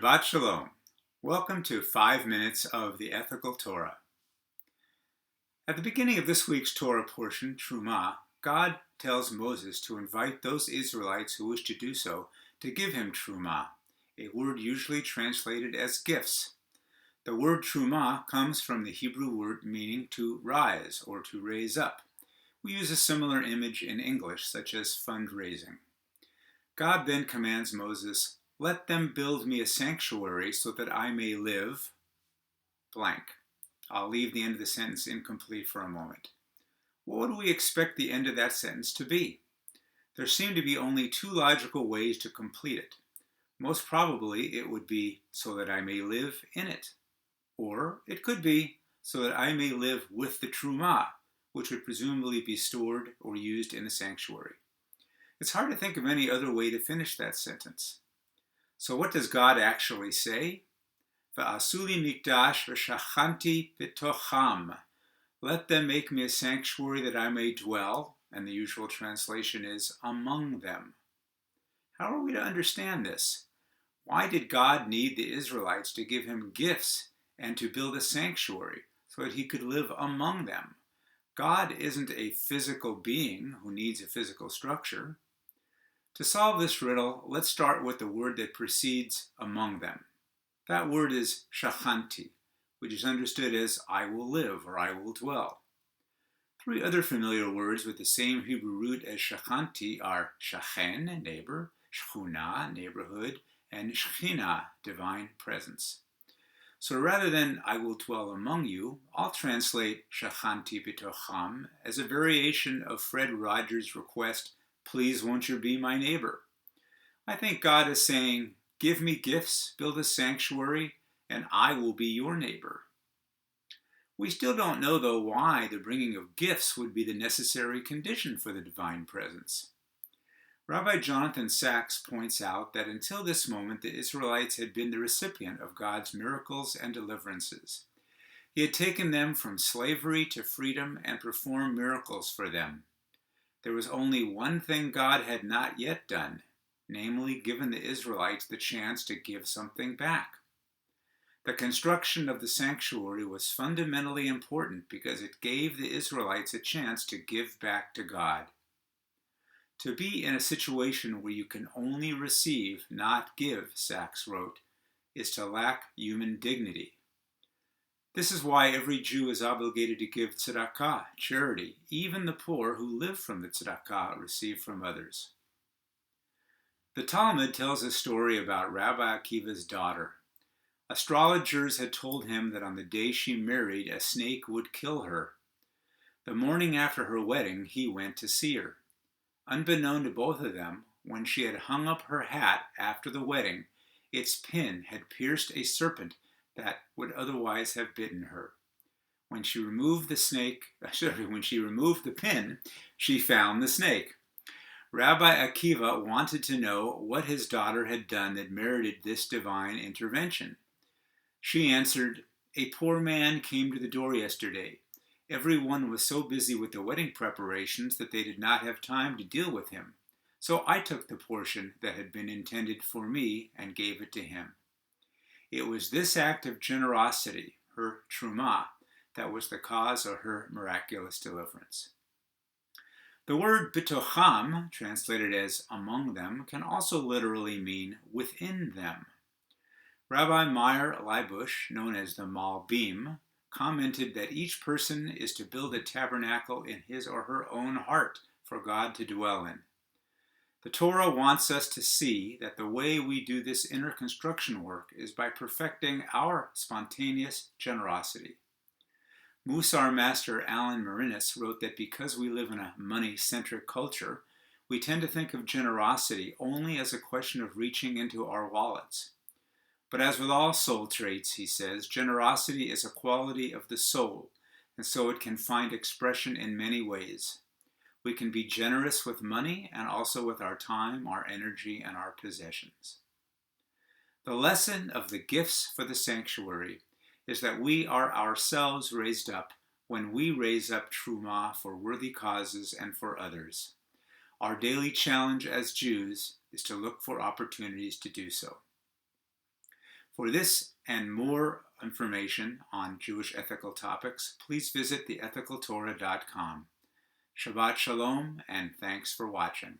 Shabbat Shalom. Welcome to 5 Minutes of the Ethical Torah. At the beginning of this week's Torah portion, Trumah, God tells Moses to invite those Israelites who wish to do so to give him Trumah, a word usually translated as gifts. The word Trumah comes from the Hebrew word meaning to rise or to raise up. We use a similar image in English, such as fundraising. God then commands Moses, "Let them build me a sanctuary so that I may live," blank. I'll leave the end of the sentence incomplete for a moment. What would we expect the end of that sentence to be? There seem to be only two logical ways to complete it. Most probably it would be, "so that I may live in it." Or it could be, "so that I may live with the Trumah," which would presumably be stored or used in the sanctuary. It's hard to think of any other way to finish that sentence. So what does God actually say? "V'asu li mikdash v'shachanti b'tocham." Let them make me a sanctuary that I may dwell, and the usual translation is among them. How are we to understand this? Why did God need the Israelites to give him gifts and to build a sanctuary so that he could live among them? God isn't a physical being who needs a physical structure. To solve this riddle, let's start with the word that precedes among them. That word is shachanti, which is understood as I will live or I will dwell. Three other familiar words with the same Hebrew root as shachanti are shachen, neighbor, shchuna, neighborhood, and shechina, divine presence. So rather than I will dwell among you, I'll translate shachanti b'tocham as a variation of Fred Rogers' request, "Please won't you be my neighbor?" I think God is saying, give me gifts, build a sanctuary, and I will be your neighbor. We still don't know, though, why the bringing of gifts would be the necessary condition for the divine presence. Rabbi Jonathan Sachs points out that until this moment, the Israelites had been the recipient of God's miracles and deliverances. He had taken them from slavery to freedom and performed miracles for them. There was only one thing God had not yet done, namely given the Israelites the chance to give something back. The construction of the sanctuary was fundamentally important because it gave the Israelites a chance to give back to God. To be in a situation where you can only receive, not give, Sachs wrote, is to lack human dignity. This is why every Jew is obligated to give tzedakah, charity, even the poor who live from the tzedakah received from others. The Talmud tells a story about Rabbi Akiva's daughter. Astrologers had told him that on the day she married, a snake would kill her. The morning after her wedding, he went to see her. Unbeknown to both of them, when she had hung up her hat after the wedding, its pin had pierced a serpent that would otherwise have bitten her. When she removed the pin, she found the snake. Rabbi Akiva wanted to know what his daughter had done that merited this divine intervention. She answered, "A poor man came to the door yesterday. Everyone was so busy with the wedding preparations that they did not have time to deal with him. So I took the portion that had been intended for me and gave it to him." It was this act of generosity, her trumah, that was the cause of her miraculous deliverance. The word bitocham, translated as among them, can also literally mean within them. Rabbi Meir Leibush, known as the Malbim, commented that each person is to build a tabernacle in his or her own heart for God to dwell in. The Torah wants us to see that the way we do this inner construction work is by perfecting our spontaneous generosity. Musar master Alan Marinis wrote that because we live in a money-centric culture, we tend to think of generosity only as a question of reaching into our wallets. But as with all soul traits, he says, generosity is a quality of the soul, and so it can find expression in many ways. We can be generous with money and also with our time, our energy, and our possessions. The lesson of the gifts for the sanctuary is that we are ourselves raised up when we raise up trumah for worthy causes and for others. Our daily challenge as Jews is to look for opportunities to do so. For this and more information on Jewish ethical topics, please visit theethicaltorah.com. Shabbat Shalom, and thanks for watching.